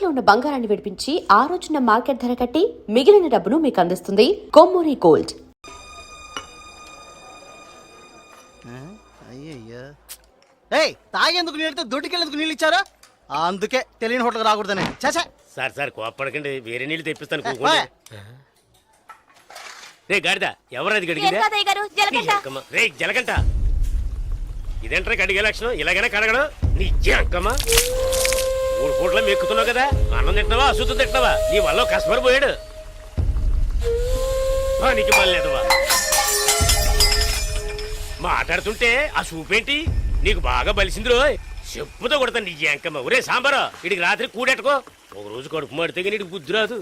తాకట్లో ఉన్న బంగారాన్ని విడిపించి ఆ రోజున మార్కెట్ ధర కట్టి మిగిలిన డబ్బును మీకు అందిస్తుంది కొమ్మూరి గోల్డ్. అయ్యయ్యో తాగేందుకు నీళ్ళతో దొడ్డికెళ్ళేందుకు నీళ్ళు ఇచ్చారా? అందుకే తెలియని హోటల్కి రాకూడదని. చాచా సార్ సార్ కోప్పడకండి, వేరే నీళ్ళు తెప్పిస్తాను. రే గాడిద, ఎవరది గడిగిందా? రే జలగంట, ఇదేంట్రా కడిగే లక్షణం? ఇలాగైనా కడగడం నీ అక్కమ్మ. 3 పూట్ల మెక్కుతున్నావు కదా, అన్నం తింటున్నావా అశుద్ధం తింటున్నావా? నీ వల్ల కస్టమర్ పోయాడు. నీకు మళ్ళీదవా మాట్లాడుతుంటే ఆ చూపేంటి? నీకు బాగా బలిసిందిరో, చెప్పుతో కొడతాను నీ అంకమ్మ. ఒరే సాంబారా, ఇడికి రాత్రి కూడెట్టుకో. ఒక రోజు కడుపు మాడితే నీకు బుద్ధి రాదు.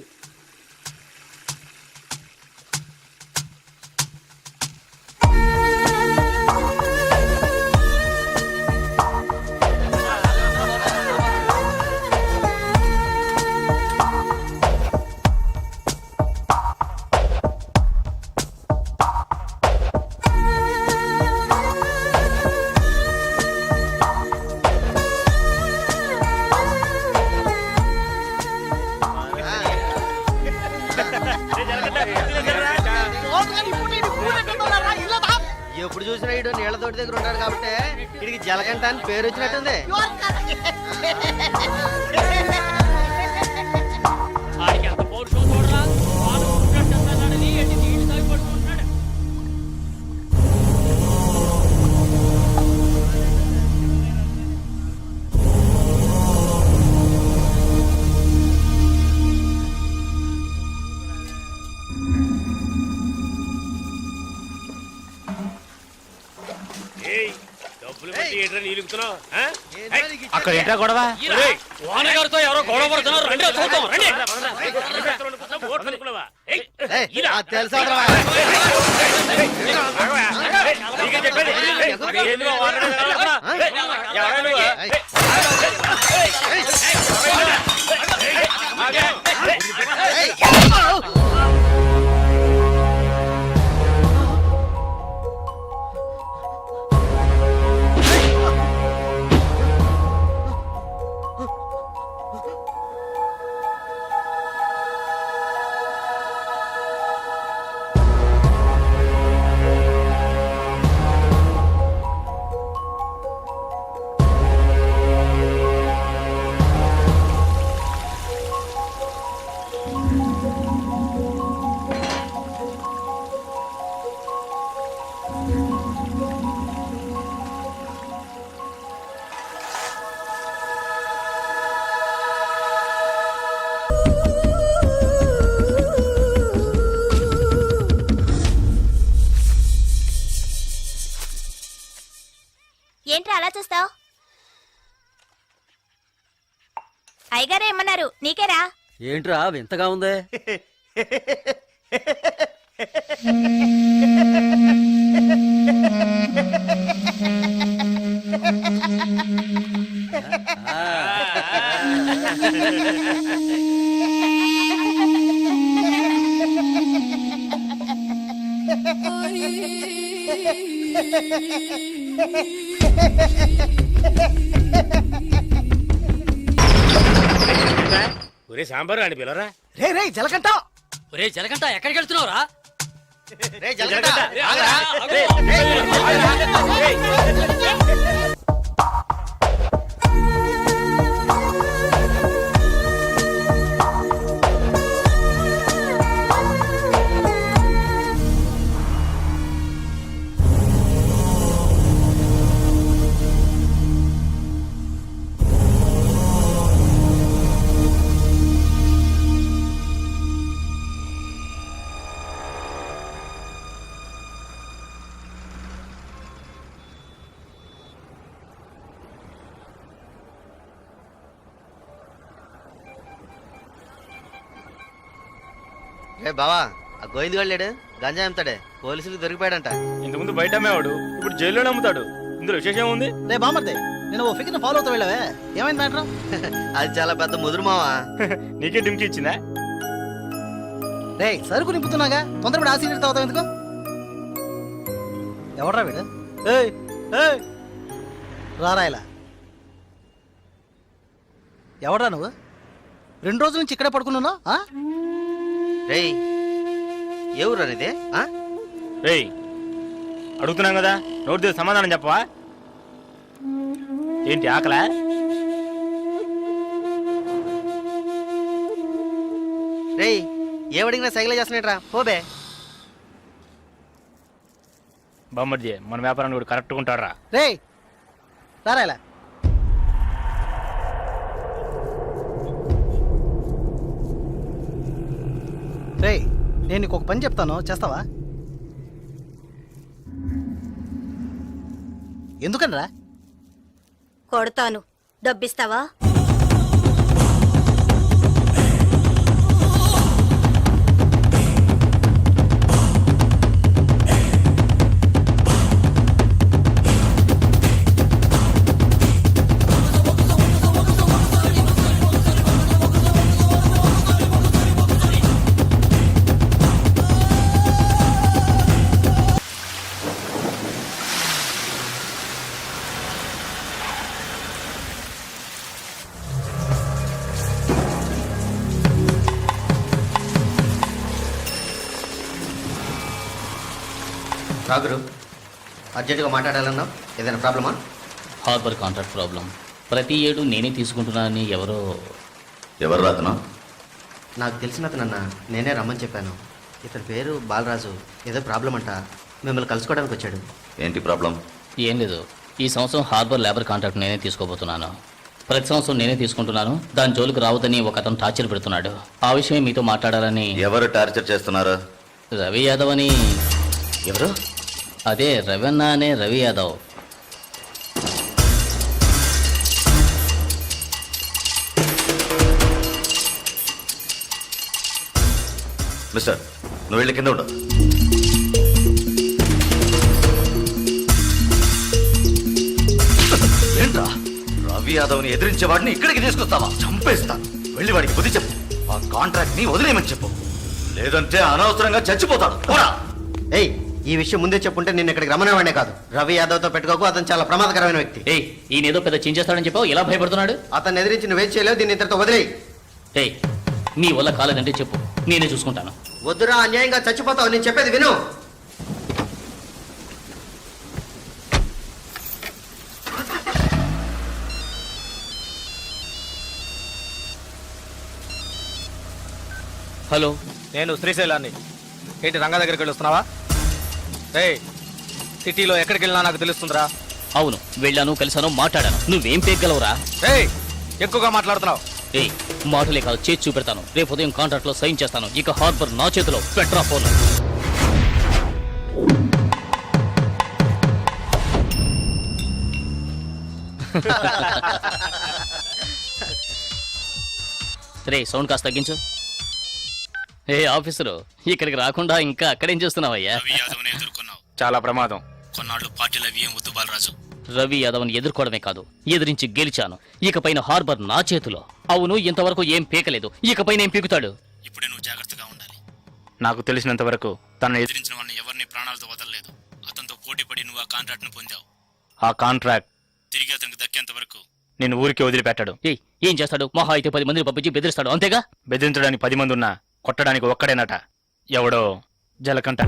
ఎప్పుడు చూసినా ఇడు నీళ్ల తోటి దగ్గర ఉంటాడు కాబట్టి ఇడికి జలగంట అని పేరు వచ్చినట్టుంది. అక్కడ ఏంటా గొడవ? వానగారితో ఎవరో గొడవ పడుతున్నారు, రండి చూద్దాం. ఏంట్రా అలా చూస్తావు? అయ్యగారే ఏమన్నారు? నీకేరా? ఏంట్రా వింతగా ఉంది? ఒరే సాంబారు అని పిలరా. రే రే జలగంట, ఒరే జలగంట ఎక్కడికి వెళ్తున్నావురా? రే జలగంట రే బావా, ఆ గోవింద్ గారు లేడు, గంజా అమ్ముతాడే, పోలీసులకు దొరికిపోయాడంట. ఇంతకుముందు బయట అమ్మేవాడు, ఇప్పుడు జైల్లోనే అమ్ముతాడు. ఇందులో విశేషం ఉంది? రే బామర్దే, నేను ఓ ఫిగర్ ఫాలో అవుతా వెళ్ళావే, ఏమైంది మ్యాటర్? అది చాలా పెద్ద ముదురు మావా. నీకే డింకి ఇచ్చిందా? రే సరుకు నింపుతున్నాగా, తొందరపడి ఆ సీనియర్ తాగుతావు ఎందుకు? ఎవడరా వీడు? రారా ఇలా. ఎవడరా నువ్వు? 2 రోజుల నుంచి ఇక్కడే పడుకున్నాను. రేయ్ ఎవరు అనేది రేయ్ అడుగుతున్నాం కదా, నోటి దగ్గర సమాధానం చెప్పవా? ఏంటి ఆకలా? రేయ్ ఏమడిగినా సైకిల్ చేస్తున్నాడ్రా పోబే. బామ్మర్ది మన వ్యాపారాన్ని కూడా కరెక్ట్గా ఉంటారా? రే రారా ఇలా. రే నేను నీకు ఒక పని చెప్తాను, చేస్తావా? ఎందుకనరా? కొడతాను, డబ్బిస్తావా? రాగురు అర్జెంటుగా మాట్లాడాలన్నా, ఏదైనా ప్రాబ్లమా? Harbour contract problem. ప్రతి ఏడు నేనే తీసుకుంటున్నానని ఎవరు రాతను? నాకు తెలిసిన అతనన్నా, నేనే రమ్మని చెప్పాను. ఇతని పేరు బాలరాజు. ఏదో ప్రాబ్లం అంట, మిమ్మల్ని కలుసుకోవడానికి వచ్చాడు. ఏంటి ప్రాబ్లం? ఏం లేదు, ఈ సంవత్సరం హార్బర్ లేబర్ కాంట్రాక్ట్ నేనే తీసుకోబోతున్నాను. ప్రతి సంవత్సరం నేనే తీసుకుంటున్నాను. దాని జోలికి రావద్దని ఒక అతను టార్చర్ పెడుతున్నాడు. ఆ విషయం మీతో మాట్లాడాలని. ఎవరు టార్చర్ చేస్తున్నారు? రవి యాదవ్ అని. ఎవరు? అదే రవణ అనే రవి యాదవ్. మిస్టర్, నువ్వు వెళ్ళి కింద ఉండు. ఏంట్రా, రవి యాదవ్ని ఎదిరించే వాడిని ఇక్కడికి తీసుకొస్తావా? చంపేస్తాను. వెళ్ళి వాడికి బుద్ధి చెప్పు. ఆ కాంట్రాక్ట్ ని వదిలేయమని చెప్పు, లేదంటే అనవసరంగా చచ్చిపోతాడు. పోరా. ఏయ్ ఈ విషయం ముందే చెప్పుంటే నేను ఇక్కడికి రమ్మనేవాడే కాదు. రవి యాదవ్తో పెట్టుకోకు, అతను చాలా ప్రమాదకరమైన వ్యక్తి. ఏయ్ ఈయన ఏదో పెద్ద చించేస్తాడని చెప్పావు, ఎలా భయపడుతున్నాడు? అతన్ని ఎదిరించి నువ్వేం చేయలేవు, దీన్ని ఇతరుతో వదిలేయి. ఏయ్ నీ వల్ల కాలేదంటే చెప్పు, నేనే చూసుకుంటాను. వద్దురా, అన్యాయంగా చచ్చిపోతావు. నేను చెప్పేది విను. హలో, నేను శ్రీశైలాన్ని. ఏంటి రంగా దగ్గరికి వెళ్ళొస్తున్నావా? ఏయ్ సిటీలో ఎక్కడికి వెళ్ళినా నాకు తెలుస్తుందిరా. అవును వెళ్ళాను, కలిసాను, మాట్లాడాను. నువ్వేం పేగలవురా? ఏయ్ ఎక్కువగా మాట్లాడుతున్నావు. ఏయ్ మాటలే కాదు, చేసి చూపెడతాను. రేపు ఉదయం కాంట్రాక్ట్ లో సైన్ చేస్తాను. ఇక హార్బర్ నా చేతిలో. Petra phone. రే సౌండ్ కాస్త తగ్గించు. ఏ ఆఫీసరు, ఇక్కడికి రాకుండా ఇంకా అక్కడేం చేస్తున్నావయ్యా? చాలా ప్రమాదం. కొన్నాళ్ళు పార్టీలు అవి ఏం వద్దు బాలరాజు. రవి యాదవ్ని ఎదుర్కోవడమే కాదు, ఎదిరించి గెలిచాను. ఇకపైన హార్బర్ నా చేతిలో. అవును, ఇంతవరకు ఏం పీకలేదు, ఇకపైన ఏం పీకుతాడు? ఇప్పుడే నువ్వు జాగ్రత్తగా ఉండాలి. నాకు తెలిసినంత వరకు తనను ఎదిరించిన వాడిని ఎవరిని ప్రాణాలతో వదలలేదు. అతనితో పోటీ పడి నువ్వు ఆ కాంట్రాక్ట్ ను పొందావు. ఆ కాంట్రాక్ట్ తిరిగి అతనికి దక్కేంత వరకు నేను ఊరికి వదిలిపెట్టాడు. ఏం చేస్తాడు? మహా అయితే 10 మందిని పంపించి బెదిరిస్తాడు, అంతేగా? బెదిరించడానికి 10 మంది ఉన్నా కొట్టడానికి ఒక్కడేనట. ఎవడో జలకంట.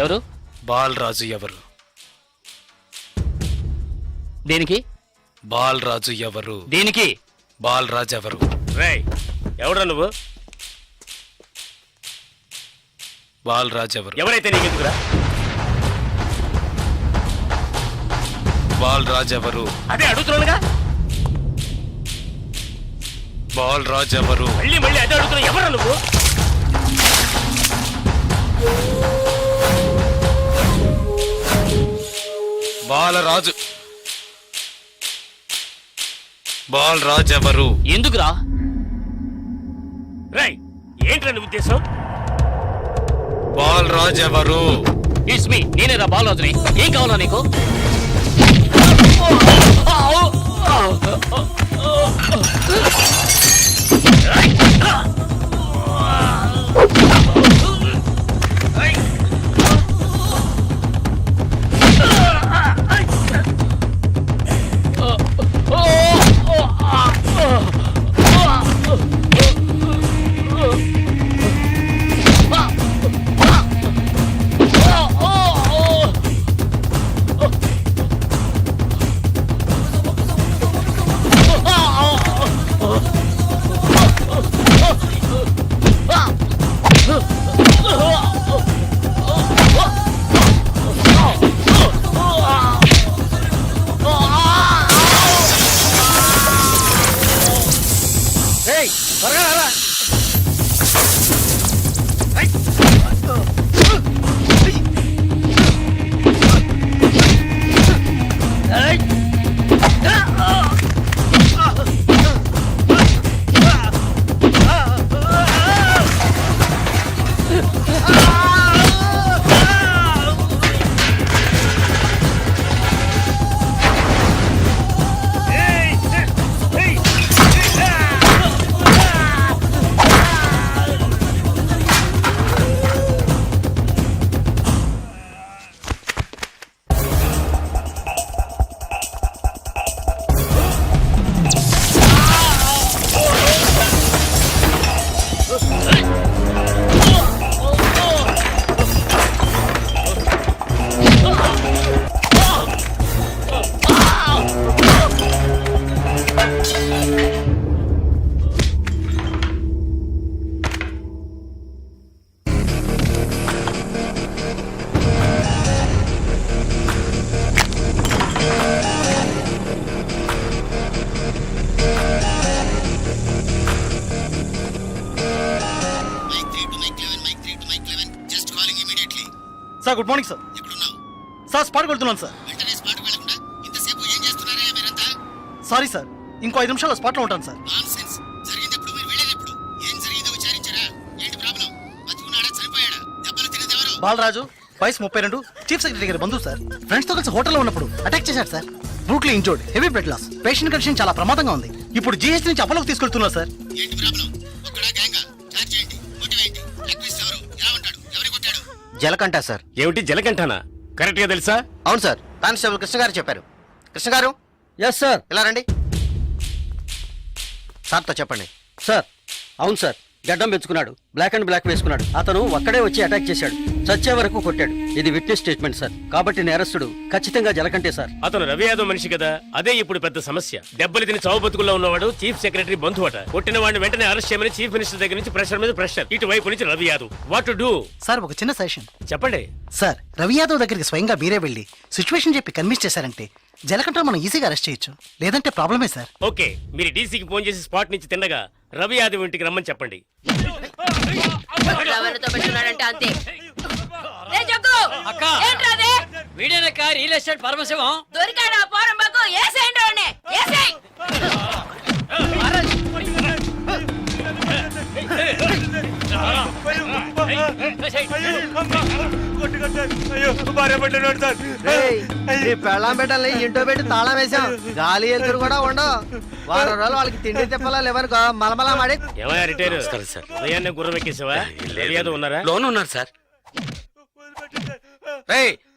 ఎవరు? బాలరాజు ఎవరు? దేనికి? బాలరాజు ఎవరు? దేనికి? బాలరాజు ఎవరు? రేయ్ ఎవడ్రా నువ్వు? బాలరాజు ఎవరు? ఎవరైతే నీకెందుకురా? బాలరాజు ఎవరు? అదే అడుగుతున్నానుగా. బాలరాజ్ ఎవరు? మళ్ళీ మళ్ళీ అదే అడుగుతున్నా, ఎవరా నువ్వు? బాలరాజు. బాలరాజ్ ఎవరు? ఎందుకురా? రాయ్, ఏంట్రా నీ ఉద్దేశం? బాలరాజ్ ఎవరు? ఇట్స్ మీ, నేనేరా బాలరాజుని. ఏం కావాలా నీకు? ఏయ్, త్వరగా రారా. Sir good morning sir. Sir స్పాట్కి వెళ్తున్నాను సార్. సారీ సార్, ఇంకో 5 నిమిషాల్లో స్పాట్లో ఉంటాను సార్. బాలరాజు, వయసు 32, చీఫ్ సెక్రటరీ గారి బంధువు సార్. ఫ్రెండ్స్ తో కలిసి హోటల్లో ఉన్నప్పుడు అటాక్ చేశారు sir. Brutally injured, heavy blood loss, patient condition చాలా ప్రమాదంగా ఉంది. ఇప్పుడు జీహెచ్ నుంచి అపోలోకి తీసుకెళ్తున్నారు సార్. జలకంట సార్. ఏమిటి జలకంఠనా? కరెక్ట్ గా తెలుసా? అవును సార్, కానిస్టేబుల్ కృష్ణ గారు చెప్పారు. కృష్ణ గారు, ఎస్ సార్. ఇలా రండి. సార్తో చెప్పండి. సార్, అవును సార్, గడ్డం పెంచుకున్నాడు, బ్లాక్ అండ్ బ్లాక్ వేసుకున్నాడు. అతను ఒక్కడే వచ్చి అటాక్ చేశాడు, చచ్చే వరకు కొట్టాడు. ఇది విట్నెస్ స్టేట్మెంట్ సార్, కాబట్టి నేరస్తుడు ఖచ్చితంగా జలకంటే సార్. అతను రవి యాదవ్ మనిషి కదా, అదే ఇప్పుడు పెద్ద సమస్య. దెబ్బలు తిని చావు బతుకుల్లో ఉన్నవాడు చీఫ్ సెక్రటరీ బంధువు అట. కొట్టిన వాడిని వెంటనే అరెస్ట్ చేయమని చీఫ్ మినిస్టర్ దగ్గర నుంచి ప్రెషర్ మీద ప్రెషర్. ఇటువైపు నుంచి Ravi Yadav. What to do? Sir ఒక చిన్న సజెషన్ చెప్పండి. సార్, రవి యాదవ్ దగ్గరికి స్వయంగా మీరే వెళ్ళి సిచ్యువేషన్ చెప్పి కన్విన్స్ చేశారంటే జలకంట మనం ఈజీగా అరెస్ట్ చేయొచ్చు. లేదంటే ప్రాబ్లమే సార్. ఓకే, మీరు డీసీకి ఫోన్ చేసి స్పాట్ నుంచి తిన్నగా రవి యాదవ్ ఇంటికి రమ్మని చెప్పండి. అంతే. అక్క, వీడేనక్క రియల్ ఎస్టేట్ పరమశివం. దొరికాడా పోరంబాకు? ఏసేయండి వాడిని, ఏసేయ్. పెళ్ళాం పెట్టాలి, ఇంటో పెట్టి తాళం వేసాం. గాలి ఎదురు కూడా ఉండవు. వారం రోజులు వాళ్ళకి తిండి తిప్పలా లేవనుకో మలమలా మాడి. ఏమయ్యా రిటైర్ ఉదయాన్నే గుర్రం ఎక్కేసావా? రవి యాదవ్ ఉన్నారా? లోన్ ఉన్నారు సార్.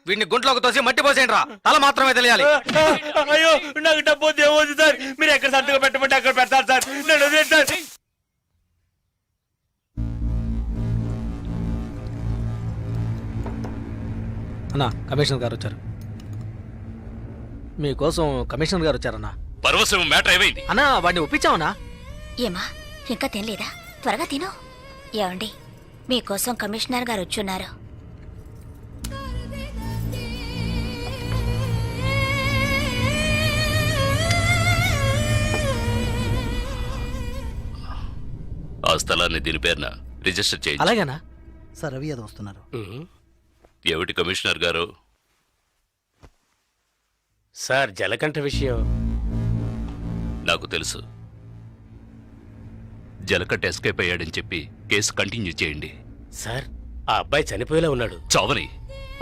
వీడిని గుంట్లోకి తోసి మట్టి పోసేయండి రా, తల మాత్రమే తెలియాలి. అయ్యో, నాకు డబ్బు ఏమవుతుంది సార్? మీరు ఎక్కడ సర్దుగా పెట్టమంటే అక్కడ పెడతారు సార్. నేను వదిలేస్తాను. అన్నా, కమిషనర్ గారు వచ్చారు. మీకోసం కమిషనర్ గారు వచ్చారన్నా. పరవశం మ్యాటర్ ఏమైంది? అన్నా, వాడిని ఒప్పించావనా? ఏమా, ఇంకా తినలేదా? త్వరగా తిను. ఏమండి, మీకోసం కమిషనర్ గారు వచ్చున్నారు. స్థలాన్ని దీని పేరున రిజిస్టర్ చేయండి. అలాగేనా సార్? రవి యాదవ్ వస్తున్నారు. ఏమిటి కమిషనర్ గారు? సార్ జలకంఠ విషయం నాకు తెలుసు. జలకట్ట ఎస్కేప్ అయ్యాడని చెప్పి కేసు కంటిన్యూ చేయండి. సార్ ఆ అబ్బాయి చనిపోయేలా ఉన్నాడు. చావని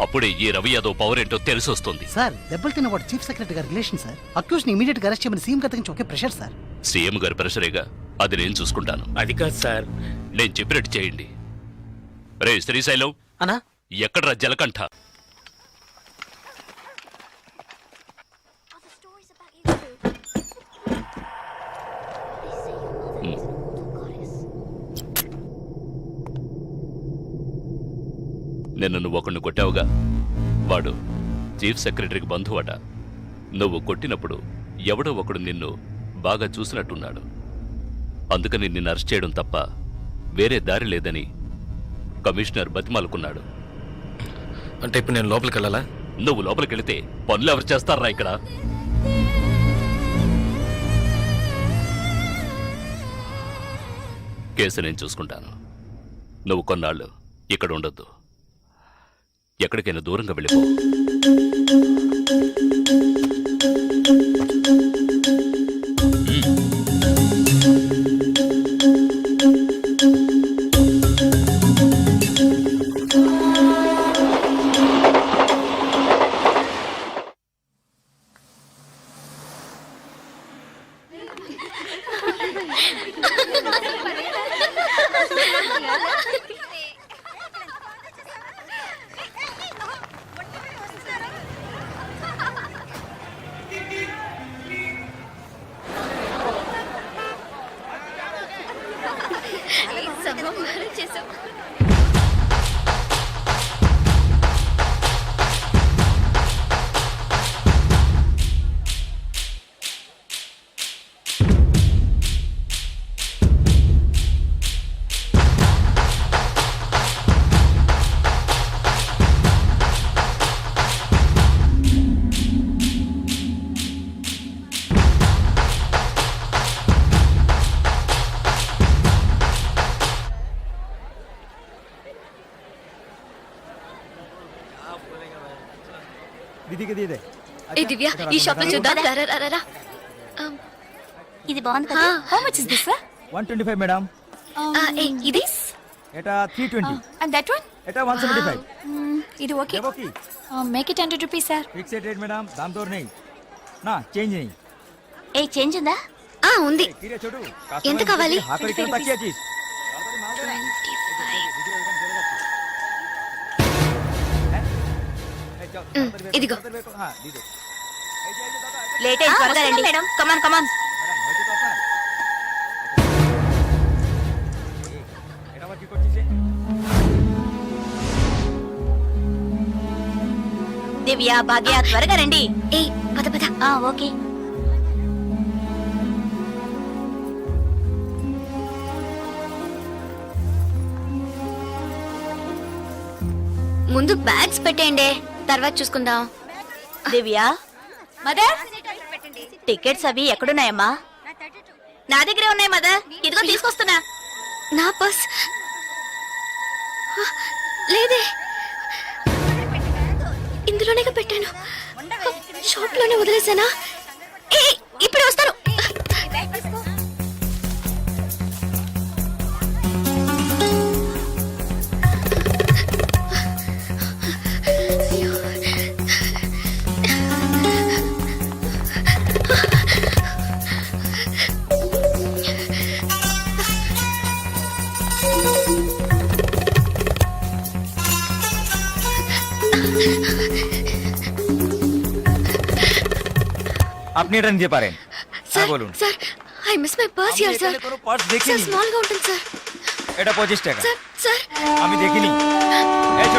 అప్పుడే ఈ రవి యాదవ్ పవర్ ఏంటో తెలిసి వస్తుంది. సార్ దెబ్బలు తిన్నవాడు చీఫ్ సెక్రటరీ గారి రిలేషన్ సార్. అక్యూజ్ ని ఇమీడియట్ గా అరెస్ట్ చేయమని సీఎం కథకించి ఒకే ప్రెషర్ సార్. సీఎం గారి ప్రెషరేగా, అది నేను చూసుకుంటాను. అది కాదు సార్. నేను చెప్పినట్టు చేయండి. రే శ్రీశైలం, అనా ఎక్కడ్రా జలకంఠ? నిన్ను నువ్వు ఒకడిని కొట్టావుగా, వాడు చీఫ్ సెక్రటరీకి బంధువట. నువ్వు కొట్టినప్పుడు ఎవడో ఒకడు నిన్ను బాగా చూసినట్టున్నాడు. అందుకని నిన్ను అరెస్ట్ చేయడం తప్ప వేరే దారి లేదని కమిషనర్ బతిమాలుకున్నాడు. అంటే ఇప్పుడు నేను లోపలికి వెళ్ళాలా? నువ్వు లోపలికి వెళితే పనులు ఎవరు చేస్తారా ఇక్కడ? కేసు నేను చూసుకుంటాను. నువ్వు కొన్నాళ్ళు ఇక్కడ ఉండొద్దు. ఎక్కడికైనా దూరంగా వెళ్ళిపో. ఏ దివ్య, ఈ షాప్ లో చూద్దాం. ఇది బాగుంది కదా. How much is this? 125 madam. ఇది ఎటా 320. అండ్ దట్ వన్ ఎటా 175. ఇది okay. Okay. Make it 100 rupees sir. Fixed rate madam, దామ్ తోర్ नहीं నా చేంజ్ नहीं. ఏ చేంజ్ ఉందా? ఉంది. తీరే చూడు. ఎంత కావాలి? ఆఖరి కిలో తక్కువ చీజ్. ఇదిగో. లేట్ అయ్యి త్వరగా రండి మేడం. కమాన్ కమాన్. దివ్య, భాగ్య త్వరగా రండి. ఏ పద పద. ఓకే. ముందు బ్యాగ్స్ పెట్టేయండి, తర్వాత చూసుకుందాం. దివ్య, మదర్ టికెట్స్ అవి ఎక్కడున్నాయమ్మా? నా దగ్గరే ఉన్నాయి మదర్. ఇదిగో తీసుకొస్తున్నా. నా పర్స్ లేదే. ఇందులోనే పెట్టాను. షాప్ లోనే వదిలేసానా? ఇప్పుడు వస్తాను. আপনি এটা নিতে পারেন। স্যার বলুন। Sir, I miss my purse here sir. Purse sir দেখিনি। স্মল గా ఉంటుంది স্যার। এটা 25 টাকা। স্যার স্যার আমি দেখিনি। এই